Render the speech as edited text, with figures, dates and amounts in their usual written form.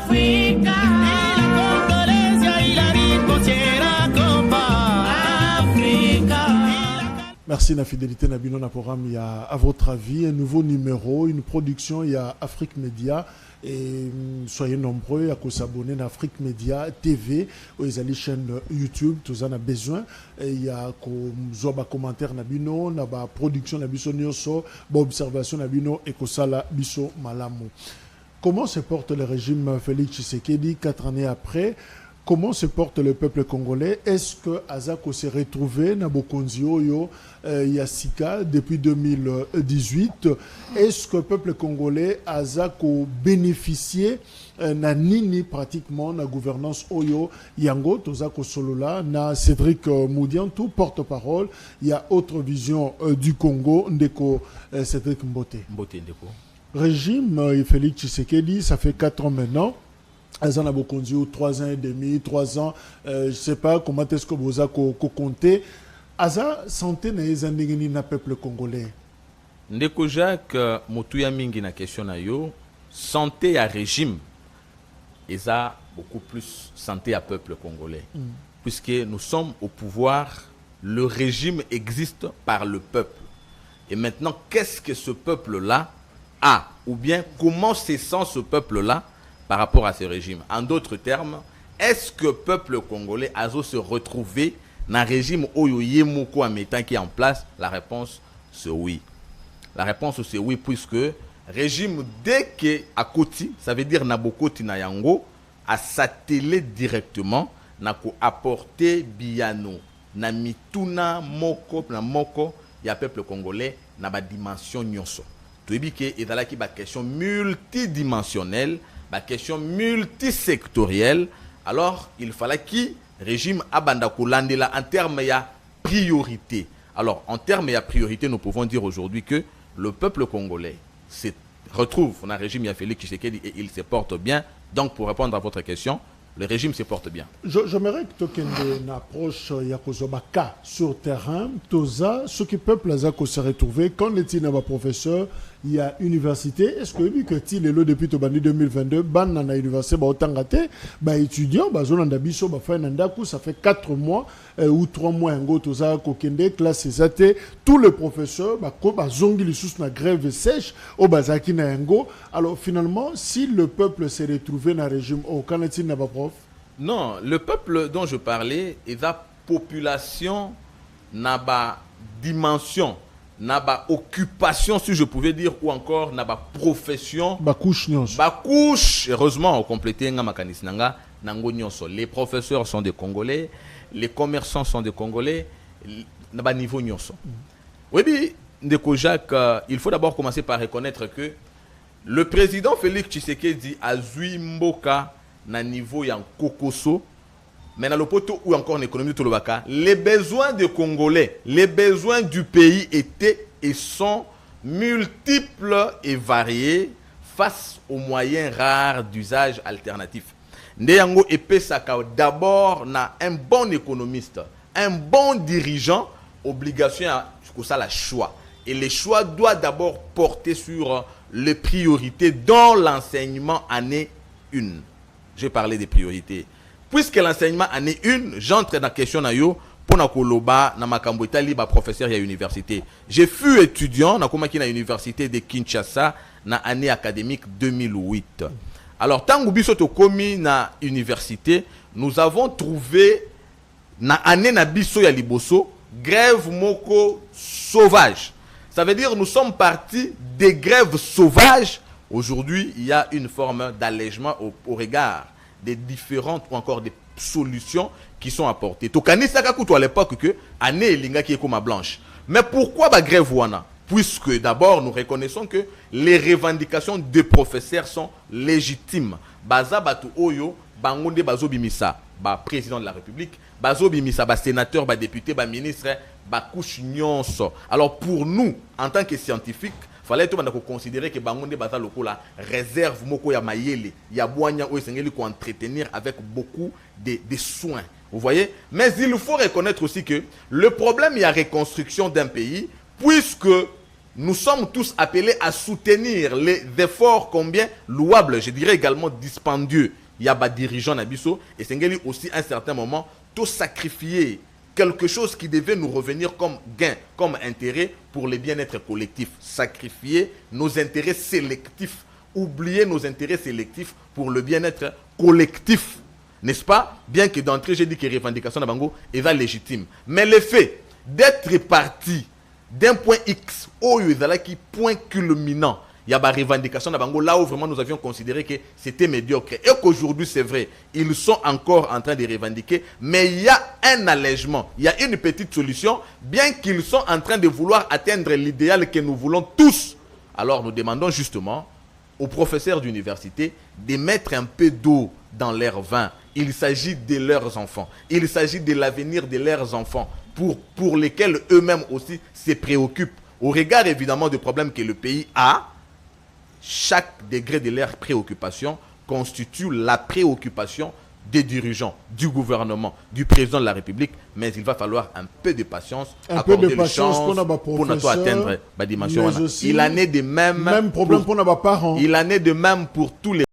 Africa. Merci la fidélité Nabino na programme. Il y a à votre avis un nouveau numéro, une production. Il y a Afrique Média et soyez nombreux à s'abonner à Afrique Média TV ou les chaînes YouTube. Tous en a besoin. Et il y a des commentaires Nabino, na ba production Nabiso Nyoso, ba observation Nabino et Kosala Biso Malamu. Comment se porte le régime Félix Tshisekedi 4 années après? Comment se porte le peuple congolais? Est-ce que Azako s'est retrouvé dans Bokonzio Yassika depuis 2018? Est-ce que le peuple congolais Azako bénéficié na nini pratiquement la gouvernance Oyo Yango Tozako Solola na Cédric Moudiantou porte-parole? Il y a autre vision du Congo Ndeko Cédric Mbote. Ndeko. Régime Félix Tshisekedi, ça fait 4 ans maintenant. Elles en ont beaucoup 3 ans et demi, 3 ans. Je ne sais pas comment est-ce que vous avez compté. Aza santé na peuple congolais. Ndeko Jacques Moutouya mingi na question na yo santé à régime et ça beaucoup plus santé à peuple congolais puisque nous sommes au pouvoir, le régime existe par le peuple et maintenant qu'est-ce que ce peuple là a ou bien comment se sent ce peuple là par rapport à ce régime. En d'autres termes, est-ce que le peuple congolais a se retrouvé dans un régime Oyo Yemoko Ametan qui est en place? La réponse, c'est oui. La réponse, c'est oui, puisque régime, dès que à Koti, ça veut dire Nabokoti na Yango, a satellé directement, n'a apporté Biano, na Mituna, Moko, na Moko, il y a peuple congolais, na ba dimension nyonso. Tu dis que il y a une question multidimensionnelle, la question multisectorielle, alors il fallait que le régime Abandakulandela en termes de priorité. Alors en termes de priorité, nous pouvons dire aujourd'hui que le peuple congolais se retrouve dans un régime Félix Tshisekedi et il se porte bien. Donc pour répondre à votre question, le régime se porte bien. J'aimerais que tu aies une approche Yakozobaka sur terrain. Toza, ce que le peuple a se retrouvé, quand les professeurs, il y a université. Est-ce que vu que tu es là depuis 2022, ban na université, ba otangate, ba étudiant, ba zone ndabiso, ba fa nandaku, ça fait 4 mois ou 3 mois ngo toza kokende classe ezate, tous les professeurs ba ko ba zongi li sous na grève sèche au bazaki na ngo. Alors finalement, si le peuple s'est retrouvé dans le régime au Canada n'a pas prof. Non, le peuple dont je parlais est la population n'a pas dimension, n'a pas occupation, si je pouvais dire, ou encore n'a pas profession. Bakouche, heureusement, on complétait les professeurs sont des Congolais, les commerçants sont des Congolais, n'a pas niveau nyonso. Oui, Ndeko Jacques, il faut d'abord commencer par reconnaître que le président Félix Tshisekedi a Zui Mboka na niveau ya Kokoso, mais dans le poteau ou encore en économie de Tolobaka, les besoins des Congolais, les besoins du pays étaient et sont multiples et variés face aux moyens rares d'usage alternatif. Ndeyango epesaka d'abord na un bon économiste, un bon dirigeant, obligation à ça la choix. Et les choix doivent d'abord porter sur les priorités dans l'enseignement année 1. J'ai parlé des priorités. Puisque l'enseignement année 1, j'entre dans la question pour na koloba na makambo itali ba professeur à l'université. J'ai fui étudiant na komaki na université de Kinshasa na année académique 2008. Alors tangu biso to komi na université, nous avons trouvé na année na biso ya liboso grève moko sauvage. Ça veut dire nous sommes partis des grèves sauvages. Aujourd'hui, il y a une forme d'allègement au regard des différentes ou encore des solutions qui sont apportées. Tokani Sakakuto à l'époque que année linga qui est comme blanche. Mais pourquoi la grève wana? Puisque d'abord nous reconnaissons que les revendications des professeurs sont légitimes. Baza batu oyo bangonde bazo bimisa ba président de la République, bazo bimisa ba sénateur, ba député, ba ministre, ba couche nyonso. Alors pour nous en tant que scientifiques, fallait tout considérer que bangonde baza lokola réserve moko ya mayele ya boanya o esengeli ko entretenir avec beaucoup de soins. Vous voyez? Mais il faut reconnaître aussi que le problème il y a reconstruction d'un pays puisque nous sommes tous appelés à soutenir les efforts combien louables, je dirais également dispendieux. Il y a des dirigeants Nabiso et c'est aussi à un certain moment tout sacrifier quelque chose qui devait nous revenir comme gain, comme intérêt pour le bien-être collectif. Sacrifier nos intérêts sélectifs, oublier nos intérêts sélectifs pour le bien-être collectif. N'est-ce pas? Bien que d'entrée, j'ai dit que les revendications d'Abango est légitime. Mais le fait d'être parti d'un point X au qui point culminant, il y a des revendications d'Abango là où vraiment nous avions considéré que c'était médiocre. Et qu'aujourd'hui, c'est vrai, ils sont encore en train de revendiquer, mais il y a un allègement, il y a une petite solution, bien qu'ils sont en train de vouloir atteindre l'idéal que nous voulons tous. Alors nous demandons justement aux professeurs d'université de mettre un peu d'eau dans leur vin. Il s'agit de leurs enfants. Il s'agit de l'avenir de leurs enfants pour lesquels eux-mêmes aussi se préoccupent. Au regard évidemment des problèmes que le pays a, chaque degré de leur préoccupation constitue la préoccupation des dirigeants, du gouvernement, du président de la République, mais il va falloir un peu de patience, accorder de chance pour nous atteindre la dimension. Il en est de même problème pour nos parents. Il en est de même pour tous les